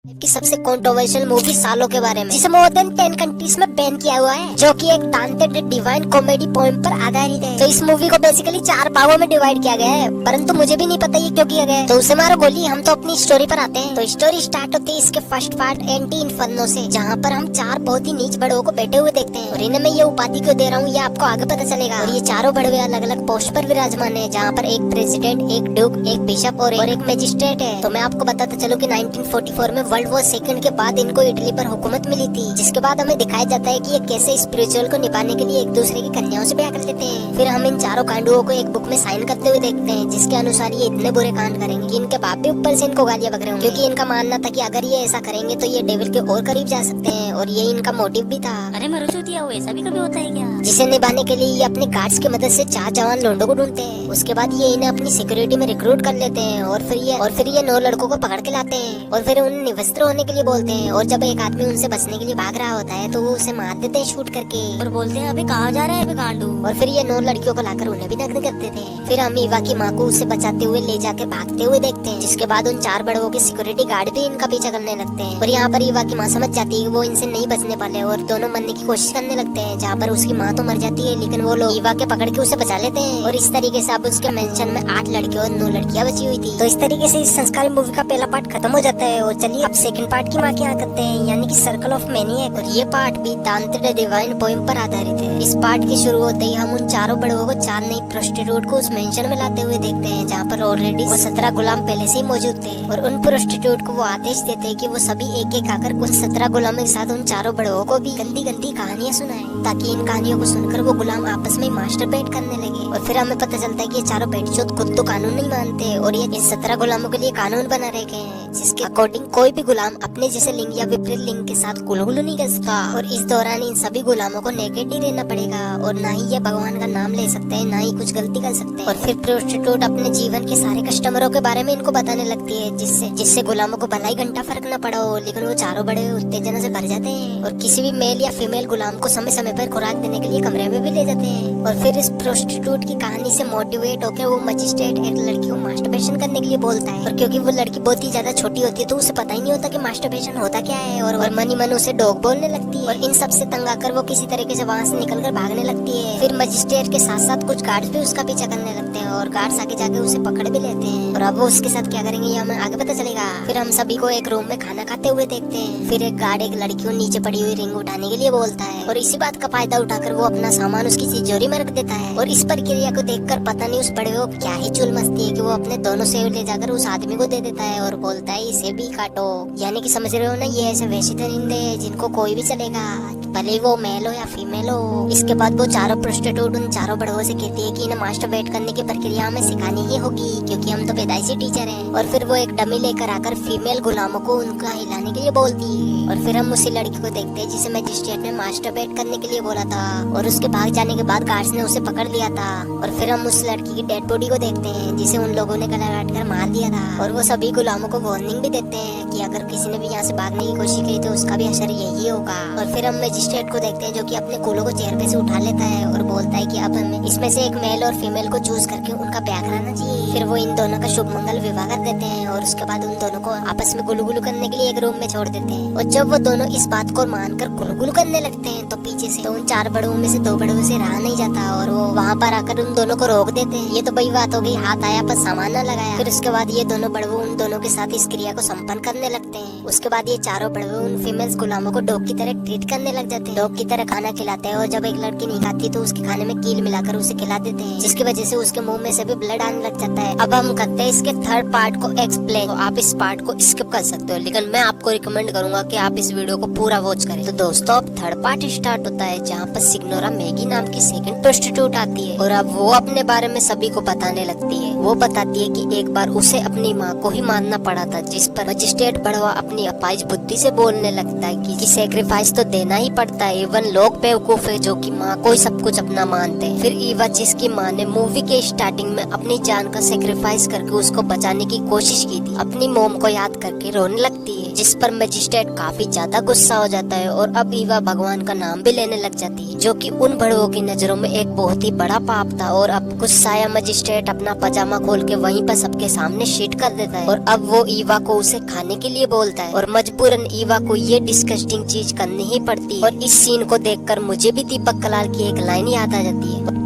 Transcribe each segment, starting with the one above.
की सबसे controversial movie सालों के बारे में, जिसे मोर देन 10 कंट्रीज में बैन किया हुआ है, जो कि एक दांते डिवाइन कॉमेडी पोएम पर आधारित है। तो इस मूवी को बेसिकली 4 भागों में डिवाइड किया गया है, परंतु मुझे भी नहीं पता ये क्यों किया गया है। तो उसे मारो गोली, हम तो अपनी स्टोरी पर आते हैं। तो स्टोरी स्टार्ट होती है इसके फर्स्ट पार्ट एंटी इन्फर्नो से, जहाँ पर हम 4 बहुत ही नीच बड़ों को बैठे हुए देखते हैं। और इन्हें मैं ये उपाधि क्यों दे रहा हूँ ये आपको आगे पता चलेगा। और ये चारों बड़वे अलग अलग पोस्ट पर विराजमान है, जहाँ पर एक प्रेसिडेंट, एक ड्यूक, एक बिशप और एक मैजिस्ट्रेट है। तो मैं आपको बताता चलूँ कि 1944 में वर्ल्ड वॉर सेकंड के बाद इनको इटली पर हुकूमत मिली थी, जिसके बाद हमें दिखाया जाता है कि ये कैसे स्पिरिचुअल को निभाने के लिए एक दूसरे की कन्याओं से ब्याह कर लेते हैं। फिर हम इन चारों कांडुओं को एक बुक में साइन करते हुए देखते हैं, जिसके अनुसार ये इतने बुरे कांड करेंगे कि इनके बाप भी ऊपर से इनको गालियां बक रहे होंगे, क्योंकि इनका मानना था कि अगर ये ऐसा करेंगे तो ये डेविल के और करीब जा सकते हैं। और ये इनका मोटिव भी था। अरे मरुचूतिया, वो ऐसा भी कभी होता है क्या? जिसे निभाने के लिए ये अपने गार्ड्स की मदद से 4 जवान लोंडों को ढूंढते हैं। उसके बाद ये इन्हें अपनी सिक्योरिटी में रिक्रूट कर लेते हैं और फिर ये 9 लड़कों को पकड़ के लाते हैं और फिर उन्हें निवस्त्र होने के लिए बोलते हैं। और जब एक आदमी उनसे बचने के लिए भाग रहा होता है तो वो उसे मार देते हैं शूट करके, और बोलते हैं अबे कहाँ जा रहा है गांडू। और फिर ये 9 लड़कियों को लाकर उन्हें भी नग्न कर देते हैं। फिर हम ईवा की माँ को उसे बचाते हुए ले जाकर भागते हुए देखते हैं, जिसके बाद उन 4 बड़ों के सिक्योरिटी गार्ड भी इनका पीछा करने लगते हैं। और यहाँ पर ईवा की माँ समझ जाती है वो इनसे नहीं बचने वाले और दोनों मरने की कोशिश करने लगते हैं, जहाँ पर उसकी माँ तो मर जाती है, लेकिन वो लोग ईवा के पकड़ के उसे बचा लेते हैं। और इस तरीके से अब उसके मेंशन में 8 लड़के और 9 लड़कियां बची हुई थी। तो इस तरीके से इस संस्कारी मूवी का पहला पार्ट खत्म हो जाता है। और चलिए अब सेकंड पार्ट की माँ क्या करते हैं, यानी कि सर्कल ऑफ मैनिएक। और ये पार्ट भी दांते डिवाइन पोएम पर आधारित है। इस पार्ट की शुरू होते ही हम उन चारों बड़ों को 4 नई प्रोस्टिट्यूट को उस मेंशन में लाते हुए देखते हैं, जहाँ पर ऑलरेडी वो 17 गुलाम पहले से ही मौजूद थे। और उन प्रोस्टिट्यूट को वो आदेश देते हैं कि वो सभी एक एक आकर कुछ 17 गुलामों के साथ उन चारों बड़ों को भी गंदी गंदी कहानियाँ सुनाए, ताकि इन कहानियों को सुनकर वो गुलाम आपस में मास्टरबेट करने लगे। और फिर हमें पता चलता है कि ये चारों बेटचोद खुद तो कानून नहीं मानते और ये इन 17 गुलामों के लिए कानून बना रखे हैं, जिसके अकॉर्डिंग कोई भी गुलाम अपने जैसे लिंग या विपरीत लिंग के साथ गुलगुलू नहीं कर सकता। और इस दौरान इन सभी गुलामों को नेकेड ही रहना पड़ेगा और ना ही ये भगवान का नाम ले सकते हैं, ना ही कुछ गलती कर सकते हैं। और फिर प्रोस्टिट्यूट अपने जीवन के सारे कस्टमरों के बारे में इनको बताने लगती है, जिससे गुलामों को भलाई घंटा फर्क न पड़ा हो, लेकिन वो चारों बड़े उत्तेजना से भर जाते हैं और किसी भी मेल या फीमेल गुलाम को समय समय पर खुराक देने के लिए कमरे में भी ले जाते हैं। और फिर इस प्रोस्टिट्यूट की कहानी से मोटिवेट होकर वो मजिस्ट्रेट एक लड़की को मास्टरबेशन करने के लिए बोलता है। और क्योंकि वो लड़की बहुत ही ज्यादा छोटी होती है तो उसे पता ही नहीं होता कि मास्टरबेशन होता क्या है, और मन ही मन उसे डॉग बोलने लगती है। और इन सब से तंग आकर वो किसी तरीके से वहाँ से निकलकर भागने लगती है। फिर मजिस्ट्रेट के साथ साथ कुछ गार्ड्स भी उसका पीछा करने लगते हैं और गार्ड्स आगे जाके उसे पकड़ भी लेते हैं। और अब वो उसके साथ क्या करेंगे ये हमें आगे पता चलेगा। फिर हम सभी को एक रूम में खाना खाते हुए देखते हैं। फिर एक गार्ड एक लड़की को नीचे पड़ी हुई रिंग उठाने के लिए बोलता है और इसी बात का फायदा उठाकर वो अपना सामान उसकी तिजोरी में रख देता है। और इस प्रक्रिया को देखकर पता नहीं उस बड़े को क्या ही चुल मस्ती है कि वो अपने दोनों सेब ले जाकर उस आदमी को दे देता है और बोलता है इसे भी काटो। यानी कि समझ रहे हो ना, ये ऐसे वैसे दरिंदे हैं जिनको कोई भी चलेगा, भले वो मेल हो या फीमेल हो। इसके बाद वो चारों प्रोस्टिट्यूट उन चारों बड़ों से कहती है कि इन्हें मास्टरबेट करने की प्रक्रिया हमें सिखानी ही होगी, क्योंकि हम तो पैदाइशी टीचर हैं। और फिर वो एक डमी लेकर आकर फीमेल गुलामों को उनका हिलाने के लिए बोलती है। और फिर हम उसी लड़की को देखते हैं जिसे मजिस्ट्रेट ने मास्टरबेट करने के लिए बोला था, और उसके भाग जाने के बाद गार्ड्स ने उसे पकड़ लिया था। और फिर हम उस लड़की की डेड बॉडी को देखते हैं जिसे उन लोगों ने गला काट कर मार दिया था। और वो सभी गुलामों को वार्निंग भी देते हैं कि अगर किसी ने भी यहाँ से भागने की कोशिश की तो उसका भी असर यही होगा। और फिर हम मजिस्ट्रेट को देखते हैं जो कि अपने कूलों को चेयर पे से उठा लेता है और बोलता है कि अब हमें इसमें से एक मेल और फीमेल को चूज करके उनका ब्याह कराना चाहिए। फिर वो इन दोनों का शुभ मंगल विवाह कर देते हैं और उसके बाद उन दोनों को आपस में गुलगुलू करने के लिए एक रूम में छोड़ देते हैं। और जब वो दोनों इस बात को मानकर गुलगुलू करने लगते हैं तो पीछे से तो उन 4 बड़ों में से 2 बड़ों से रहा नहीं जाता और वो वहाँ पर आकर उन दोनों को रोक देते हैं। ये तो बड़ी बात हो गई, हाथ आया पर सामान न लगाया। फिर उसके बाद ये दोनों बड़वो उन दोनों के साथ इस क्रिया को संपन्न करने लगते हैं। उसके बाद ये चारों बड़वो उन फीमेल्स गुलामों को डॉग की तरह ट्रीट करने लग जाते हैं, डॉग की तरह खाना खिलाते हैं। और जब एक लड़की नहीं खाती तो उसके खाने में कील मिलाकर उसे खिला देते हैं, जिसकी वजह से उसके मुंह में से भी ब्लड आने लग जाता है। अब हम करते हैं इसके थर्ड पार्ट को एक्सप्लेन। तो आप इस पार्ट को स्किप कर सकते हो, लेकिन मैं आपको रिकमेंड करूंगा कि आप इस वीडियो को पूरा वॉच करें। तो दोस्तों अब थर्ड पार्ट स्टार्ट होता है, जहाँ पर सिग्नोरा मैगी नाम की सेकंड प्रोस्टिट्यूट आती है और अब वो अपने बारे में सभी को बताने लगती है। वो बताती है कि एक बार उसे अपनी माँ को ही मारना पड़ा था, जिस पर मजिस्ट्रेट बड़वा अपनी अपाइज बुद्धि से बोलने लगता है कि सैक्रिफाइस तो देना ही पड़ता है। इवन लोग बेवकूफ है जो कि माँ को ही सब कुछ अपना मानते हैं। फिर ईवा, जिसकी माँ ने मूवी के स्टार्टिंग में अपनी जान का सेक्रीफाइस करके उसको बचाने की कोशिश की थी, अपनी मॉम को याद करके रोने लगती है, जिस पर मजिस्ट्रेट काफी ज्यादा गुस्सा हो जाता है और अब ईवा भगवान का नाम भी लेने लग जाती है, जो कि उन बड़ों की नजरों में एक बहुत ही बड़ा पाप था। और अब गुस्साया मजिस्ट्रेट अपना पजामा खोल के वहीं पर सबके सामने शीट कर देता है और अब वो ईवा को उसे खाने के लिए बोलता है और मजबूरन ईवा को ये डिस्कस्टिंग चीज करनी ही पड़ती है। और इस सीन को देखकर मुझे भी दीपक कलाल की एक लाइन याद आ जाती है,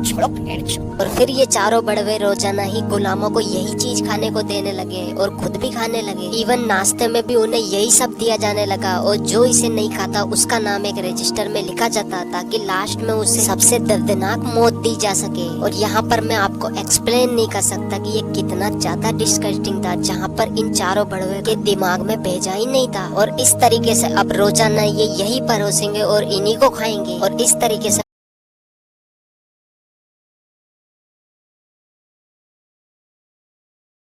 और फिर ये चारों बड़वे रोजाना ही गुलामों को यही चीज खाने को देने लगे और खुद भी खाने लगे। इवन नाश्ते में भी उन्हें यही सब दिया जाने लगा और जो इसे नहीं खाता उसका नाम एक रजिस्टर में लिखा जाता ताकि लास्ट में उसे सबसे दर्दनाक मौत दी जा सके। और यहाँ पर मैं आपको एक्सप्लेन नहीं कर सकता कि ये कितना ज्यादा डिस्कस्टिंग था, जहाँ पर इन चारों बड़वे के दिमाग में भेजा ही नहीं था। और इस तरीके से अब रोजाना ये यही परोसेंगे और इन्हीं को खाएंगे और इस तरीके से